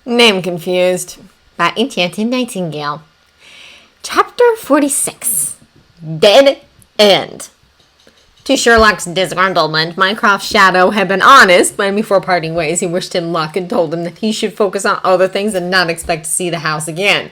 Name confused. By Enchanted Nightingale. Chapter 46. Dead End. To Sherlock's disgruntlement, Mycroft's shadow had been honest, but before parting ways, he wished him luck and told him that he should focus on other things and not expect to see the house again.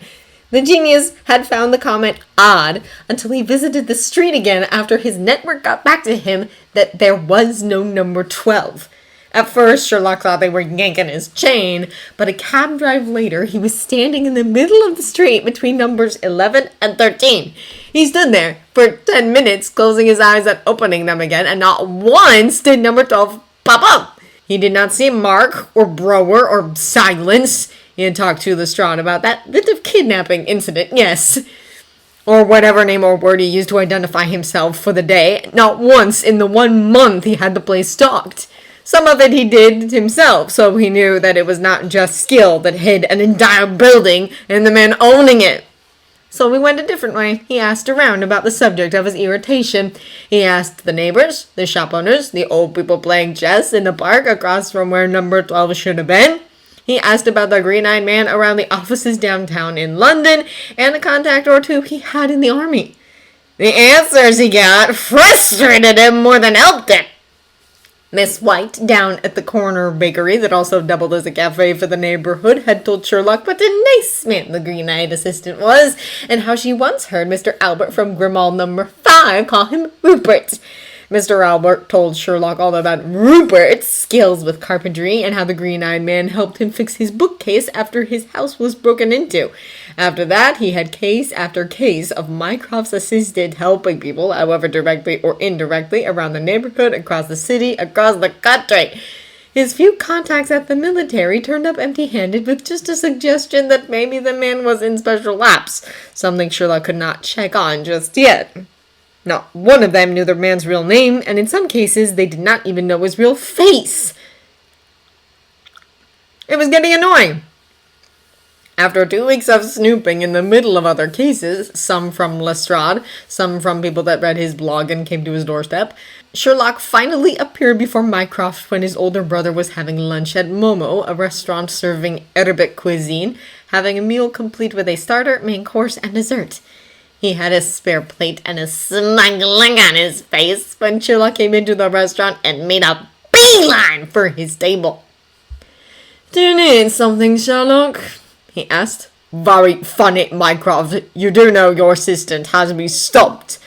The genius had found the comment odd until he visited the street again after his network got back to him that there was no number 12. At first, Sherlock thought they were yanking his chain, but a cab drive later, he was standing in the middle of the street between numbers 11 and 13. He stood there for 10 minutes, closing his eyes and opening them again, and not once did number 12 pop up. He did not see Mark, or Brower, or Silence. He had talked to Lestrade about that bit of kidnapping incident, yes. Or whatever name or word he used to identify himself for the day. Not once in the 1 month he had the place stalked. Some of it he did himself, so he knew that it was not just skill that hid an entire building and the man owning it. So he went a different way. He asked around about the subject of his irritation. He asked the neighbors, the shop owners, the old people playing chess in the park across from where number 12 should have been. He asked about the green-eyed man around the offices downtown in London and a contact or two he had in the army. The answers he got frustrated him more than helped him. Miss White, down at the corner bakery that also doubled as a cafe for the neighborhood, had told Sherlock what a nice man the green-eyed assistant was, and how she once heard Mr. Albert from Grimmauld number 5 call him Rupert. Mr. Albert told Sherlock all about Rupert's skills with carpentry and how the green-eyed man helped him fix his bookcase after his house was broken into. After that, he had case after case of Mycroft's assistant helping people, however directly or indirectly, around the neighborhood, across the city, across the country. His few contacts at the military turned up empty-handed with just a suggestion that maybe the man was in special ops, something Sherlock could not check on just yet. Not one of them knew the man's real name, and in some cases, they did not even know his real face. It was getting annoying. After 2 weeks of snooping in the middle of other cases, some from Lestrade, some from people that read his blog and came to his doorstep, Sherlock finally appeared before Mycroft when his older brother was having lunch at Momo, a restaurant serving Arabic cuisine, having a meal complete with a starter, main course, and dessert. He had a spare plate and a smiling on his face when Sherlock came into the restaurant and made a beeline for his table. "Do you need something, Sherlock?" he asked. "Very funny, Mycroft. You do know your assistant has me stopped."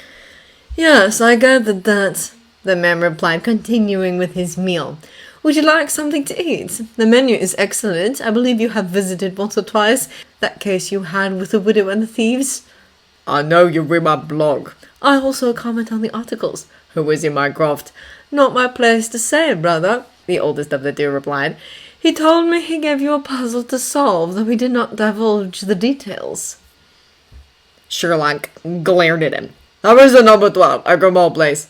"Yes, I gathered that," the man replied, continuing with his meal. "Would you like something to eat? The menu is excellent. I believe you have visited once or twice. That case you had with the widow and the thieves." "I know you read my blog." "I also comment on the articles." "Who is he, Mycroft?" "Not my place to say, brother," the oldest of the two replied. "He told me he gave you a puzzle to solve, though he did not divulge the details." Sherlock glared at him. "How is the number 12 at Grimmauld Place?"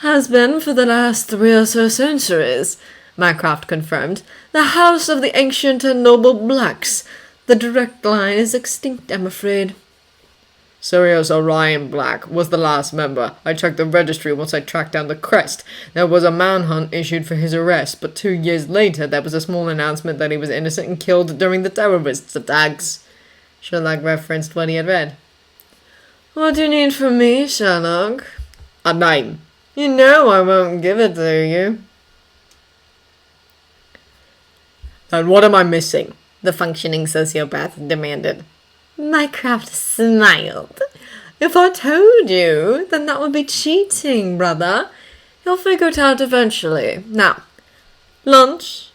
"Has been for the last 3 or so centuries," Mycroft confirmed. "The house of the ancient and noble Blacks. The direct line is extinct, I'm afraid." "Sirius Orion Black was the last member. I checked the registry once I tracked down the crest. There was a manhunt issued for his arrest, but 2 years later there was a small announcement that he was innocent and killed during the terrorists' attacks." Sherlock referenced what he had read. "What do you need from me, Sherlock?" "A name." "You know I won't give it to you." "Then what am I missing?" the functioning sociopath demanded. Mycroft smiled. "If I told you, then that would be cheating, brother. You'll figure it out eventually. Now, lunch